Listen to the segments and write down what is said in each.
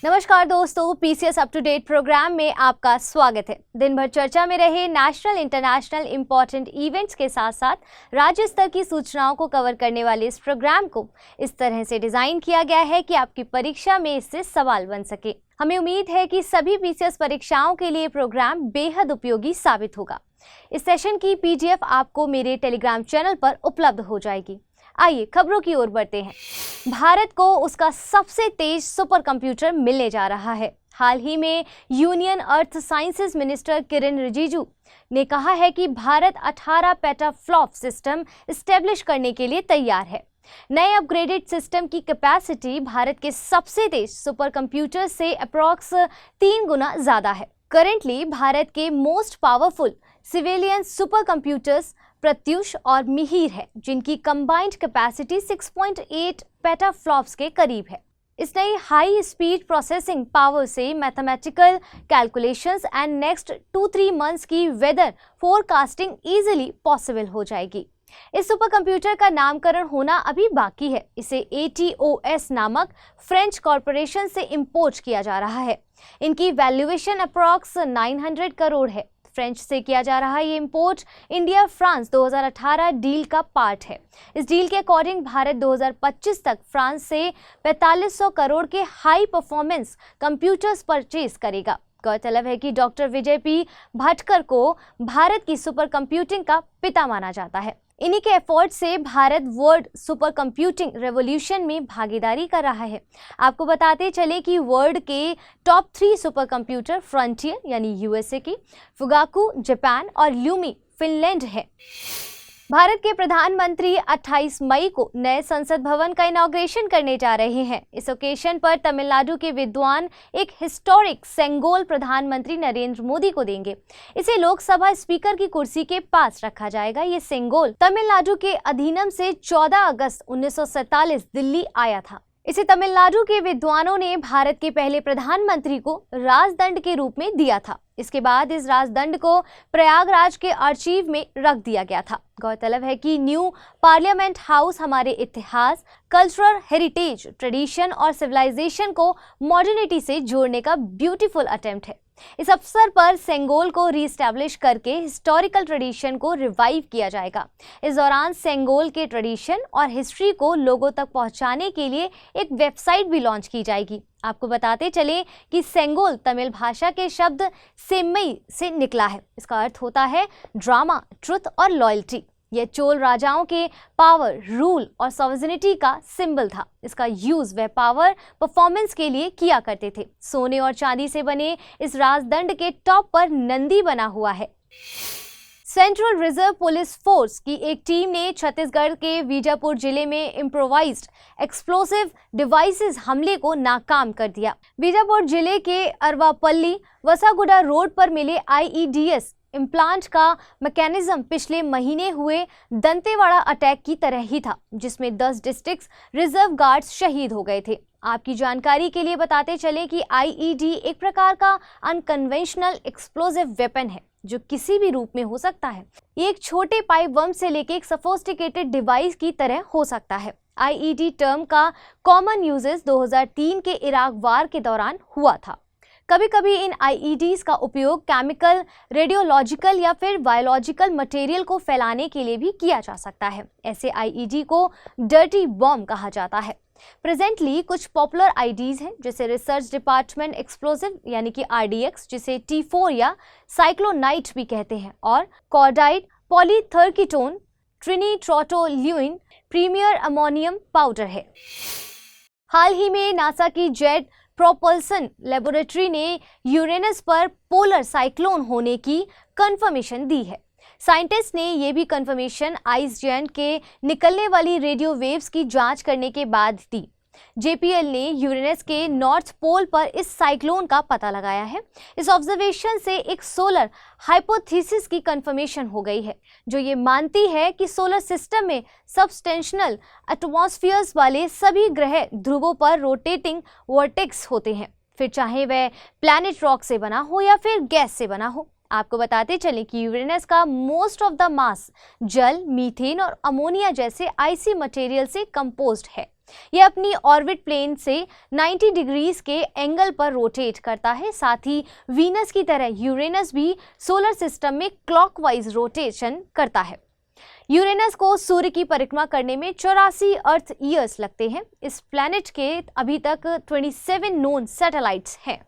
नमस्कार दोस्तों, PCS up to date program में आपका स्वागत है। दिन भर चर्चा में रहे नेशनल इंटरनेशनल इंपॉर्टेंट इवेंट्स के साथ साथ राज्य स्तर की सूचनाओं को कवर करने वाले इस प्रोग्राम को इस तरह से डिजाइन किया गया है कि आपकी परीक्षा में इससे सवाल बन सके। हमें उम्मीद है कि सभी पीसीएस परीक्षाओं के लिए प्रोग्राम बेहद उपयोगी साबित होगा। इस सेशन की पीडीएफ आपको मेरे टेलीग्राम चैनल पर उपलब्ध हो जाएगी। आइए खबरों की ओर बढ़ते हैं। भारत को उसका सबसे तेज सुपर कंप्यूटर मिलने जा रहा है। हाल ही में यूनियन अर्थ साइंसेज मिनिस्टर किरेन रिजिजू ने कहा है कि भारत 18 पेटाफ्लॉप सिस्टम एस्टेब्लिश करने के लिए तैयार है। नए अपग्रेडेड सिस्टम की कैपेसिटी भारत के सबसे तेज सुपर कंप्यूटर से अप्रॉक्स 3 गुना ज्यादा है। करेंटली भारत के most powerful civilian super computers Pratyush और मिहिर है, जिनकी कंबाइंड कैपेसिटी 6.8 पेटाफ्लॉप्स के करीब है। इस नई हाई स्पीड प्रोसेसिंग पावर से mathematical calculations and next 2-3 months की वेदर फोरकास्टिंग इजीली पॉसिबल हो जाएगी। इस सुपर कंप्यूटर का नामकरण होना अभी बाकी है। इसे ATOS नामक फ्रेंच कॉरपोरेशन से इंपोर्ट किया जा रहा है। इनकी वैल्यूएशन अप्रॉक्स 900 करोड़ है। फ्रेंच से किया जा रहा ये इंपोर्ट इंडिया फ्रांस 2018 डील का पार्ट है। इस डील के अकॉर्डिंग भारत 2025 तक फ्रांस से 4500 करोड़ के हाई परफॉर्मेंस कंप्यूटर्स परचेज करेगा। गौरतलब है कि डॉक्टर विजय पी भटकर को भारत की सुपर कंप्यूटिंग का पिता माना जाता है। इन्हीं के एफर्ट से Bharat world super computing revolution में भागीदारी कर रहा है। आपको बताते चले कि वर्ल्ड के टॉप 3 सुपर कंप्यूटर फ्रंटियर यानी यूएसए की, फुगाकू जापान और ल्यूमी फिनलैंड है। भारत के प्रधानमंत्री 28 मई को नए संसद भवन का इनॉग्रेशन करने जा रहे हैं। इस ओकेशन पर तमिलनाडु के विद्वान एक हिस्टोरिक सेंगोल प्रधानमंत्री नरेंद्र मोदी को देंगे। इसे लोकसभा स्पीकर की कुर्सी के पास रखा जाएगा। ये सेंगोल तमिलनाडु के अधीनम से 14 अगस्त 1947 दिल्ली आया था। इसे तमिलनाडु के विद्वानों ने भारत के पहले प्रधानमंत्री को राजदंड के रूप में दिया था। इसके बाद इस राजदंड को प्रयागराज के आर्चीव में रख दिया गया था। गौरतलब है कि न्यू पार्लियामेंट हाउस हमारे इतिहास, कल्चरल हेरिटेज, ट्रेडिशन और सिविलाइजेशन को मॉडर्निटी से जोड़ने का ब्यूटीफुल अटेम्प्ट है। इस अवसर पर सेंगोल को रीस्टैब्लिश करके हिस्टोरिकल ट्रेडिशन को रिवाइव किया जाएगा। इस दौरान सेंगोल के ट्रेडिशन और हिस्ट्री को लोगों तक पहुंचाने के लिए एक वेबसाइट भी लॉन्च की जाएगी। आपको बताते चले कि सेंगोल तमिल भाषा के शब्द सेम्मई से निकला है। इसका अर्थ होता है ड्रामा, ट्रुथ और लॉयल्टी। यह चोल राजाओं के पावर, रूल और सॉवरेनिटी का सिंबल था। इसका यूज वह पावर परफॉर्मेंस के लिए किया करते थे। सोने और चांदी से बने इस राजदंड के टॉप पर नंदी बना हुआ है। सेंट्रल रिजर्व पुलिस फोर्स की एक टीम ने छत्तीसगढ़ के बीजापुर जिले में इम्प्रोवाइज्ड एक्सप्लोसिव डिवाइसेस हमले को नाकाम कर दिया। बीजापुर जिले के अरवापल्ली वसागुडा रोड पर मिले IEDS इम्प्लांट का मैकेनिज्म पिछले महीने हुए दंतेवाड़ा अटैक की तरह ही था, जिसमें 10 डिस्ट्रिक्ट रिजर्व गार्ड्स शहीद हो गए थे। आपकी जानकारी के लिए बताते चले कि IED एक प्रकार का अनकन्वेंशनल एक्सप्लोसिव वेपन है जो किसी भी रूप में हो सकता है। ये एक छोटे पाइप बम से लेकर एक सोफिस्टिकेटेड डिवाइस की तरह हो सकता है। IED टर्म का कॉमन यूजेस 2003 के इराक वार के दौरान हुआ था। कभी कभी इन IEDs का उपयोग केमिकल, रेडियोलॉजिकल या फिर बायोलॉजिकल मटेरियल को फैलाने के लिए भी किया जा सकता है। ऐसे IED को डर्टी बॉम्ब कहा जाता है। प्रेजेंटली कुछ पॉपुलर IEDs हैं, जैसे रिसर्च डिपार्टमेंट एक्सप्लोसिव यानी कि RDX, जिसे T4 या साइक्लोनाइट भी कहते हैं, और कॉर्डाइड, पॉलीथर्कीटोन, ट्रिनिट्रोटोल्यूइन, प्रीमियर अमोनियम पाउडर है। हाल ही में नासा की जेट प्रोपल्सन लेबोरेटरी ने यूरेनस पर पोलर साइक्लोन होने की कंफर्मेशन दी है। साइंटिस्ट ने यह भी कंफर्मेशन आइस जेंट के निकलने वाली रेडियो वेव्स की जांच करने के बाद दी। JPL ने यूरेनस के नॉर्थ पोल पर इस साइक्लोन का पता लगाया है। इस ऑब्जर्वेशन से एक सोलर हाइपोथेसिस की कंफर्मेशन हो गई है, जो ये मानती है कि सोलर सिस्टम में सबस्टेंशनल एटमॉस्फेयर्स वाले सभी ग्रह ध्रुवों पर रोटेटिंग वर्टेक्स होते हैं, फिर चाहे वह प्लैनेट रॉक से बना हो या फिर गैस से बना हो। आपको बताते चलें कि यूरेनस का मोस्ट ऑफ द मास जल, मीथेन और अमोनिया जैसे आइसी मटेरियल से कंपोज्ड है। यह अपनी ऑर्बिट प्लेन से 90 डिग्रीज के एंगल पर रोटेट करता है। साथ ही वीनस की तरह यूरेनस भी सोलर सिस्टम में क्लॉकवाइज रोटेशन करता है। यूरेनस को सूर्य की परिक्रमा करने में 84 अर्थ ईयर्स लगते हैं। इस प्लैनेट के अभी तक 27 नोन सैटेलाइट्स हैं।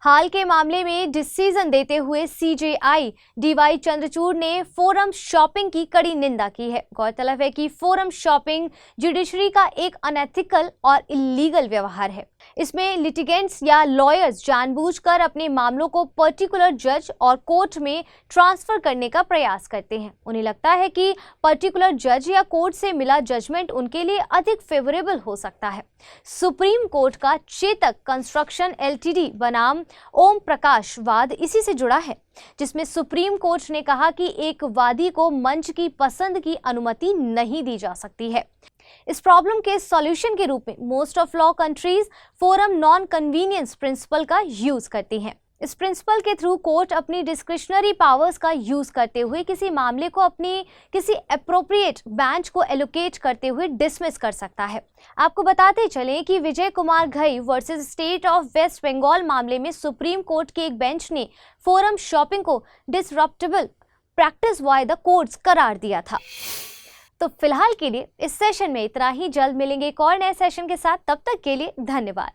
हाल के मामले में डिसीजन देते हुए सीजेआई डीवाई चंद्रचूड़ ने फोरम शॉपिंग की कड़ी निंदा की है। गौरतलब है कि फोरम शॉपिंग जुडिशरी का एक अनएथिकल और इलीगल व्यवहार है। इसमें लिटिगेंट्स या लॉयर्स जानबूझकर अपने मामलों को पर्टिकुलर जज और कोर्ट में ट्रांसफर करने का प्रयास करते हैं। उन्हें लगता है कि पर्टिकुलर जज या कोर्ट से मिला जजमेंट उनके लिए अधिक फेवरेबल हो सकता है। सुप्रीम कोर्ट का चेतक कंस्ट्रक्शन एलटीडी बनाम ओम प्रकाश वाद इसी से जुड़ा है, जिसमें सुप्रीम कोर्ट ने कहा कि एक वादी को मंच की पसंद की अनुमति नहीं दी जा सकती है। इस प्रॉब्लम के सॉल्यूशन के रूप में most of law countries forum non convenience principle का यूज करती हैं। इस प्रिंसिपल के थ्रू कोर्ट अपनी डिस्क्रिशनरी पावर्स का यूज करते हुए किसी मामले को अपनी किसी एप्रोप्रिएट बेंच को एलोकेट करते हुए डिसमिस कर सकता है। आपको बताते चलें कि Vijay Kumar Ghai versus state of West Bengal मामले में सुप्रीम कोर्ट के एक बेंच ने फोरम शॉपिंग को डिसरप्टिबल प्रैक्टिस बाय द कोर्ट्स करार दिया था। तो फिलहाल के लिए इस सेशन में इतना ही। जल्द मिलेंगे एक और नए सेशन के साथ। तब तक के लिए धन्यवाद।